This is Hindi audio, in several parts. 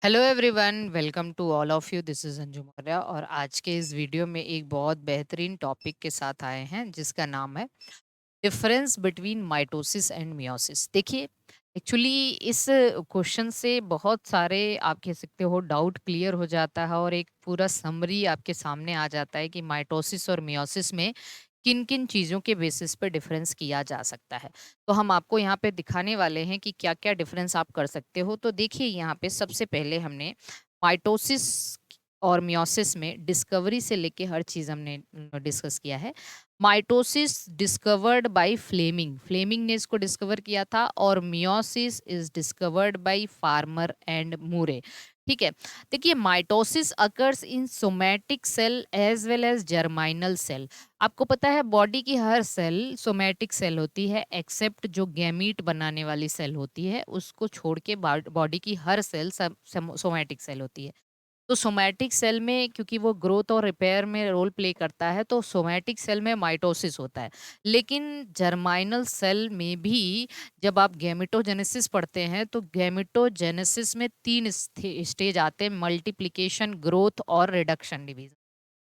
Hello everyone, welcome to all of you. This is Anju Maurya और आज के इस वीडियो में एक बहुत बेहतरीन टॉपिक के साथ आए हैं जिसका नाम है difference between mitosis and meiosis. देखिए, एक्चुअली इस क्वेश्चन से बहुत सारे आप कह सकते हो डाउट क्लियर हो जाता है और एक पूरा समरी आपके सामने आ जाता है कि माइटोसिस और मियोसिस में किन किन चीज़ों के बेसिस पे डिफरेंस किया जा सकता है। तो हम आपको यहाँ पे दिखाने वाले हैं कि क्या क्या डिफरेंस आप कर सकते हो। तो देखिए, यहाँ पे सबसे पहले हमने माइटोसिस और मियोसिस में डिस्कवरी से लेके हर चीज़ हमने डिस्कस किया है। Mitosis discovered by Flemming, Flemming ने इसको डिस्कवर किया था, और meiosis is discovered by Farmer and Moore. ठीक है। देखिए, mitosis occurs in somatic cell as well as germinal cell. आपको पता है बॉडी की हर सेल सोमैटिक सेल होती है, एक्सेप्ट जो गैमीट बनाने वाली सेल होती है उसको छोड़ के बॉडी की हर सेल सोमैटिक सेल होती है। तो सोमैटिक सेल में क्योंकि वो ग्रोथ और रिपेयर में रोल प्ले करता है, तो सोमैटिक सेल में माइटोसिस होता है। लेकिन जर्माइनल सेल में भी जब आप गैमेटोजेनेसिस पढ़ते हैं तो गैमेटोजेनेसिस में तीन स्टेज आते हैं: मल्टीप्लिकेशन, ग्रोथ और रिडक्शन डिवीजन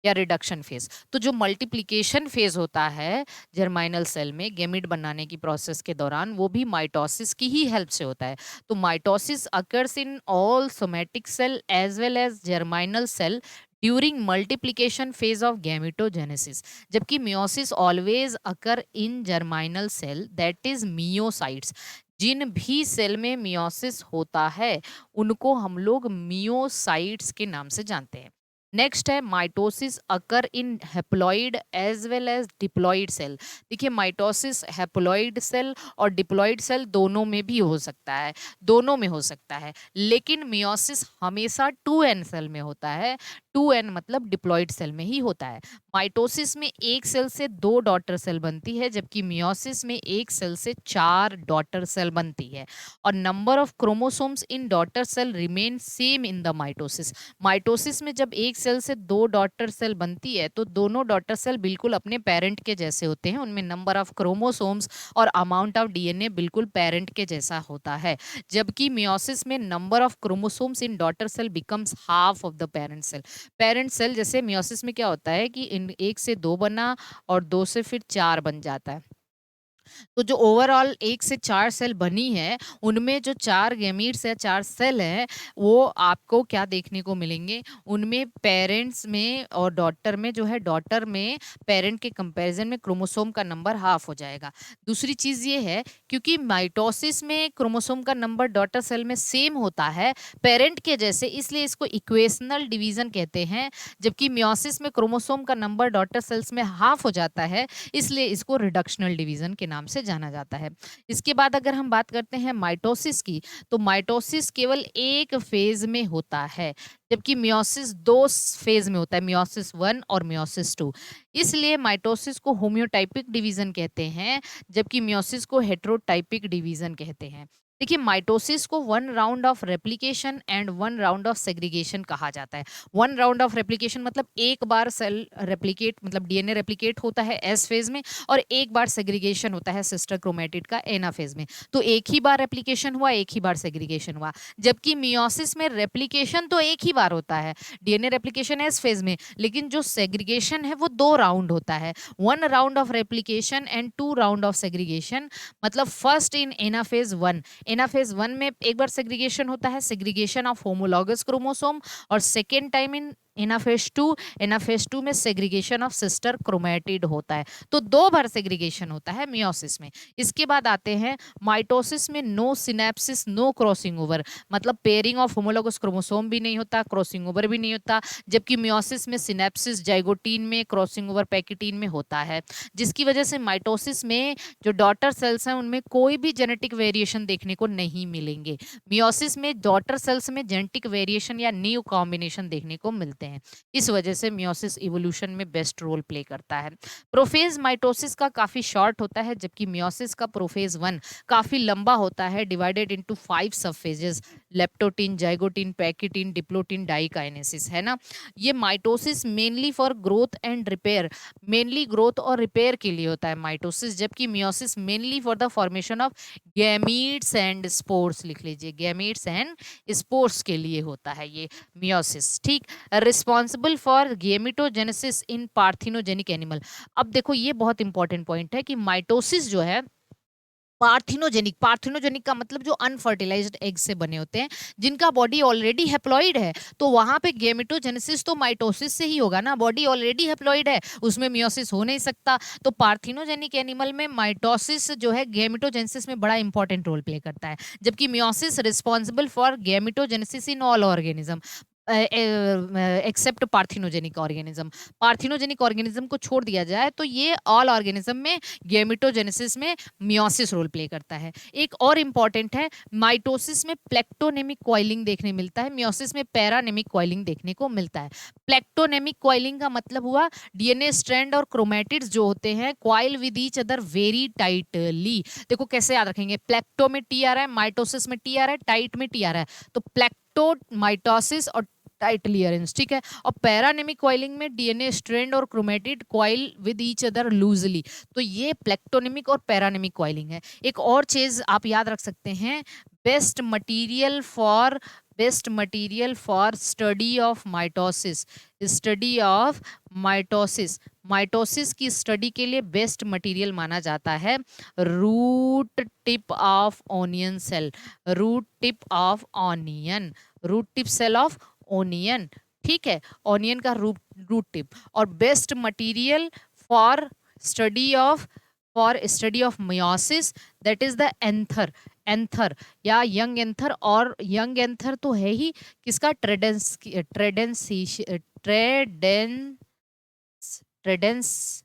या रिडक्शन फेज। तो जो मल्टीप्लिकेशन फेज होता है जर्माइनल सेल में गैमीट बनाने की प्रोसेस के दौरान, वो भी माइटोसिस की ही हेल्प से होता है। तो mitosis occurs in all somatic cell as well as germinal cell during multiplication phase of gametogenesis, जबकि meiosis always occur in germinal cell, that is meiocytes. जिन भी सेल में मियोसिस होता है उनको हम लोग मियोसाइट्स के नाम से जानते हैं। नेक्स्ट है mitosis occur in haploid as well as diploid cell. देखिए, माइटोसिस हेप्लॉइड सेल और डिप्लॉइड सेल दोनों में भी हो सकता है, दोनों में हो सकता है, लेकिन मियोसिस हमेशा 2n सेल में होता है। 2n मतलब डिप्लॉइड सेल में ही होता है। माइटोसिस में एक सेल से दो डॉटर सेल बनती है, जबकि मियोसिस में एक सेल से चार डॉटर सेल बनती है। और number of chromosomes in daughter cell remain same in the mitosis. Mitosis में जब एक सेल से दो डॉटर सेल बनती है तो दोनों डॉटर सेल बिल्कुल अपने पेरेंट के जैसे होते हैं, उनमें नंबर ऑफ क्रोमोसोम्स और अमाउंट ऑफ डीएनए बिल्कुल पेरेंट के जैसा होता है। जबकि मियोसिस में number of chromosomes in daughter cell becomes half of the parent cell. Parent cell जैसे मियोसिस में क्या होता है कि इन एक से दो बना और दो से फिर चार बन जाता है। तो जो ओवरऑल एक से चार सेल बनी है, उनमें जो चार गैमीट्स या चार सेल हैं, वो आपको क्या देखने को मिलेंगे, उनमें पेरेंट्स में और डॉटर में जो है, डॉटर में पेरेंट के कंपैरिजन में क्रोमोसोम का नंबर हाफ हो जाएगा। दूसरी चीज ये है, क्योंकि माइटोसिस में क्रोमोसोम का नंबर डॉटर सेल में सेम होता है पेरेंट के जैसे, इसलिए इसको इक्वेशनल डिवीजन कहते हैं। जबकि मियोसिस में क्रोमोसोम का नंबर डॉटर सेल्स में हाफ हो जाता है, इसलिए इसको रिडक्शनल डिवीजन के नाम से जाना जाता है। इसके बाद अगर हम बात करते हैं माइटोसिस की, तो माइटोसिस केवल एक फेज में होता है, जबकि मियोसिस दो फेज में होता है, मियोसिस 1 और मियोसिस 2। इसलिए माइटोसिस को होम्योटाइपिक डिवीजन कहते हैं, जबकि मियोसिस को हेट्रोटाइपिक डिवीजन कहते हैं। देखिए, माइटोसिस को one round of replication and one round of segregation कहा जाता है। वन राउंड ऑफ रेप्लिकेशन मतलब एक बार सेल रेप्लिकेट मतलब डीएनए रेप्लिकेट होता है एस फेज में, और एक बार सेग्रीगेशन होता है सिस्टर क्रोमेटिड का एना फेज में। तो एक ही बार रेप्लिकेशन हुआ, एक ही बार सेग्रीगेशन हुआ। जबकि मियोसिस में रेप्लिकेशन तो एक ही बार होता है, डीएनए रेप्लिकेशन एस फेज में, लेकिन जो सेग्रीगेशन है वो दो राउंड होता है, one round of replication and two round of segregation. मतलब first in anaphase 1, anaphase 1 में एक बार सेग्रीगेशन होता है, सेग्रीगेशन ऑफ होमोलॉगस क्रोमोसोम, और second time in anaphase 2, anaphase 2 में सेग्रीगेशन ऑफ सिस्टर क्रोमेटिड होता है। तो दो बार सेग्रीगेशन होता है मियोसिस में। इसके बाद आते हैं माइटोसिस में no synapsis, no crossing over, मतलब पेयरिंग ऑफ होमोलोगस क्रोमोसोम भी नहीं होता, क्रॉसिंग ओवर भी नहीं होता। जबकि मियोसिस में सिनेप्सिस जाइगोटीन में, क्रॉसिंग ओवर पैकिटीन में होता है, जिसकी वजह से माइटोसिस में जो डॉटर सेल्स हैं उनमें कोई भी जेनेटिक वेरिएशन देखने को नहीं मिलेंगे। मियोसिस में डॉटर सेल्स में जेनेटिक वेरिएशन या न्यू कॉम्बिनेशन देखने को मिलते हैं। होते हैं। इस वजह से मियोसिस इवोल्यूशन में बेस्ट रोल प्ले करता है। प्रोफेज माइटोसिस का काफ़ी शॉर्ट होता है, जबकि मियोसिस का प्रोफेज 1 काफ़ी लंबा होता है, divided into 5 sub phases, leptotene, zygotene, pachytene, diplotene, diakinesis, है ना। ये mitosis mainly for growth and repair, mainly growth और रिपेयर के लिए होता है माइटोसिस, जबकि meiosis mainly for the formation of gametes and spores, लिख लीजिए, गैमीट्स एंड स्पोर्स के लिए होता है ये मियोसिस, ठीक। Responsible for gametogenesis in parthenogenetic animal. अब देखो ये बहुत इंपॉर्टेंट पॉइंट है कि माइटोसिस जो है पार्थिनोजेनिक, पार्थिनोजेनिक का मतलब जो अनफर्टिलाइज्ड एग से बने होते हैं, जिनका बॉडी ऑलरेडी हैप्लॉइड है, तो वहां पे गेमेटोजेनेसिस तो माइटोसिस से ही होगा ना, बॉडी ऑलरेडी हैप्लॉइड है, उसमें मियोसिस हो नहीं सकता। तो पार्थिनोजेनिक एनिमल में माइटोसिस जो है गेमेटोजेनेसिस में बड़ा इंपॉर्टेंट रोल प्ले करता है, जबकि meiosis responsible for gametogenesis in all organism except parthenogenetic organism. Parthenogenetic organism को छोड़ दिया जाए तो ये ऑल ऑर्गेनिज्म में गेमेटोजेनेसिस में मियोसिस रोल प्ले करता है। एक और इंपॉर्टेंट है, माइटोसिस में प्लेक्टोनेमिक कॉइलिंग देखने मिलता है, मियोसिस में पैरानेमिक कॉइलिंग देखने को मिलता है। प्लेक्टोनेमिक कॉइलिंग का मतलब हुआ डीएनए स्ट्रैंड और क्रोमैटिड्स जो होते हैं coil with each other very tightly. देखो कैसे याद रखेंगे, प्लेक्टो में टी आ रहा है, माइटोसिस में टी आ रहा है, टाइट में टी आ रहा है, तो प्लेक्टो माइटोसिस और टाइटली अरेंज, ठीक है। और पैरानेमिक कॉइलिंग में डीएनए स्ट्रैंड और chromatid coil with each other loosely. तो ये प्लेक्टोनेमिक और पैरानेमिक कॉइलिंग है। एक और चीज आप याद रख सकते हैं, best material for, best material for study of mitosis, study of mitosis, mitosis की स्टडी के लिए बेस्ट मटेरियल माना जाता है root tip of onion cell, root tip of onion, root tip cell of onion, ठीक है, ऑनियन का रूट रूट टिप। और best material for study of, for study of meiosis, that is the anther, anther या यंग एंथर, और यंग एंथर तो है ही किसका, ट्रेडेंस, ट्रेडेंसी, ट्रेडेंस, ट्रेडेंस,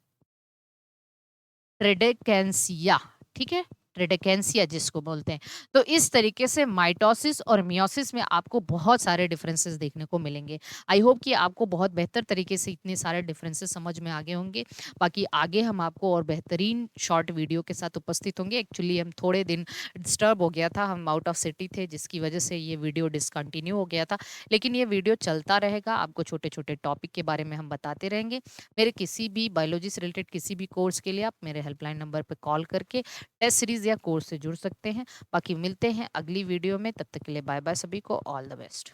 ट्रेडेकेंसिया, ठीक है, ट्रेडेकेंसिया जिसको बोलते हैं। तो इस तरीके से माइटोसिस और मियोसिस में आपको बहुत सारे डिफरेंसेस देखने को मिलेंगे। आई होप कि आपको बहुत बेहतर तरीके से इतने सारे डिफरेंसेस समझ में आ गए होंगे। बाकी आगे हम आपको और बेहतरीन शॉर्ट वीडियो के साथ उपस्थित होंगे। एक्चुअली हम थोड़े दिन डिस्टर्ब हो गया था, हम आउट ऑफ सिटी थे, जिसकी वजह से ये वीडियो डिसकंटिन्यू हो गया था, लेकिन ये वीडियो चलता रहेगा, आपको छोटे छोटे टॉपिक के बारे में हम बताते रहेंगे। मेरे किसी भी बायोलॉजी से रिलेटेड किसी भी कोर्स के लिए आप मेरे हेल्पलाइन नंबर पर कॉल करके टेस्ट सीरीज या कोर्स से जुड़ सकते हैं। बाकी मिलते हैं अगली वीडियो में, तब तक के लिए बाय बाय सभी को, ऑल द बेस्ट।